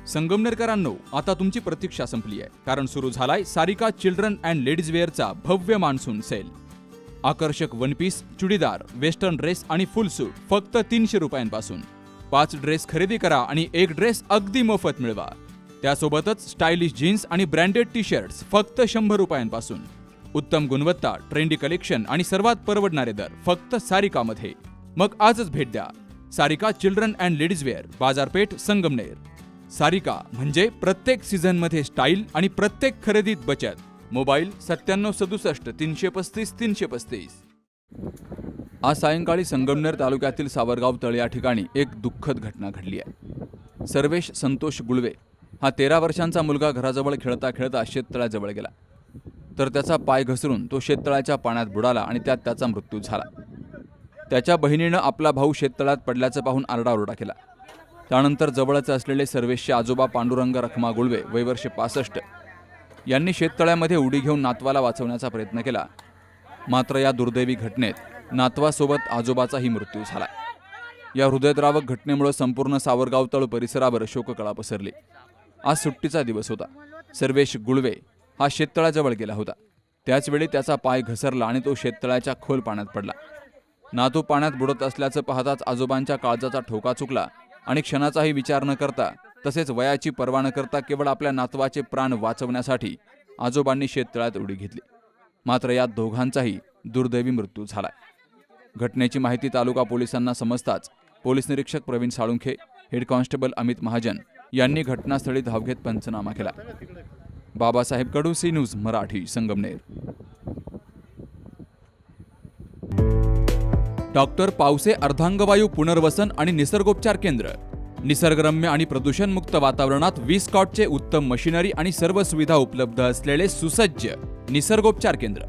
संगमनेरकरांनो, आता तुमची प्रतीक्षा संपली आहे, कारण सुरू झालाय सारिका चिल्ड्रन अँड लेडीज वेअरचा भव्य मान्सून सेल. आकर्षक one piece, churidar, western dress आणि फुल सूट फक्त 300 रुपयांपासून. 5 ड्रेस खरेदी करा आणि 1 ड्रेस अगदी मोफत मिळवा. त्यासोबतच स्टायलिश जीन्स आणि ब्रँडेड टी शर्ट्स फक्त 100 रुपयांपासून. उत्तम गुणवत्ता, ट्रेंडी कलेक्शन आणि सर्वात परवडणारे दर फक्त सारिकामध्ये. मग आजच भेट द्या. Sarika children and ladies wear, बाजारपेठ, संगमनेर. सारिका म्हणजे प्रत्येक सीझनमध्ये स्टाईल आणि प्रत्येक खरेदीत बचत. मोबाईल 9767 335 335. आज सायंकाळी संगमनेर तालुक्यातील सावरगाव तळ या ठिकाणी एक दुःखद घटना घडली आहे. सर्वेश संतोष गुळवे हा 13 वर्षांचा मुलगा घराजवळ खेळता खेळता शेततळ्याजवळ गेला, तर त्याचा पाय घसरून तो शेततळ्याच्या पाण्यात बुडाला आणि त्यात त्याचा मृत्यू झाला. त्याच्या बहिणीनं आपला भाऊ शेततळ्यात पडल्याचं पाहून आरडाओरडा केला. त्यानंतर जवळच असलेले सर्वेशचे आजोबा पांडुरंग रखमा गुळवे, वय वर्ष 65, यांनी शेततळ्यामध्ये उडी घेऊन नातवाला वाचवण्याचा प्रयत्न केला. मात्र या दुर्दैवी घटनेत नातवासोबत आजोबाचाही मृत्यू झाला. या हृदयद्रावक घटनेमुळे संपूर्ण सावरगाव तळ परिसरावर शोककळा पसरली. आज सुट्टीचा दिवस होता. सर्वेश गुळवे हा शेततळ्याजवळ गेला होता. त्याचवेळी त्याचा पाय घसरला आणि तो शेततळ्याच्या खोल पाण्यात पडला. नातू पाण्यात बुडत असल्याचं पाहताच आजोबांच्या काळजाचा ठोका चुकला आणि क्षणाचाही विचार न करता, तसेच वयाची पर्वा न करता केवळ आपल्या नातवाचे प्राण वाचवण्यासाठी आजोबांनी शेततळ्यात उडी घेतली. मात्र या दोघांचाही दुर्दैवी मृत्यू झाला. घटनेची माहिती तालुका पोलिसांना समजताच पोलीस निरीक्षक प्रवीण साळुंखे, हेड कॉन्स्टेबल अमित महाजन यांनी घटनास्थळी धाव घेत पंचनामा केला. Babasaheb Kadu, C news Marathi, Sangamner. Doctor Pawase अर्धांगवायू पुनर्वसन आणि निसर्गोपचार केंद्र. निसर्गरम्य आणि प्रदूषणमुक्त वातावरणात 20 कॉटचे उत्तम मशिनरी आणि सर्व सुविधा उपलब्ध असलेले सुसज्ज निसर्गोपचार केंद्र.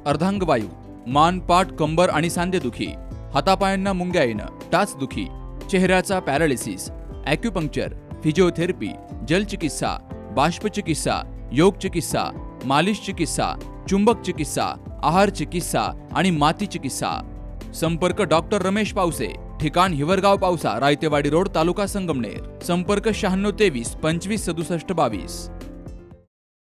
अर्धांगवायू, मान, पाठ, कंबर आणि सांधेदुखी, हातापायांना मुंग्या येणं, टाचदुखी, चेहऱ्याचा पॅरालिसिस, ॲक्युपंक्चर, फिजिओथेरपी, जलचिकित्सा, बाष्पचिकित्सा, योग चिकित्सा, मालिश चिकित्सा, चुंबक चिकित्सा, आहार चिकित्सा आणि माती चिकित्सा. संपर्क डॉक्टर रमेश पावसे, ठिकाण हिवरगाव पावसा, रायतेवाडी रोड, तालुका संगमनेर. संपर्क 9623 25 67 22.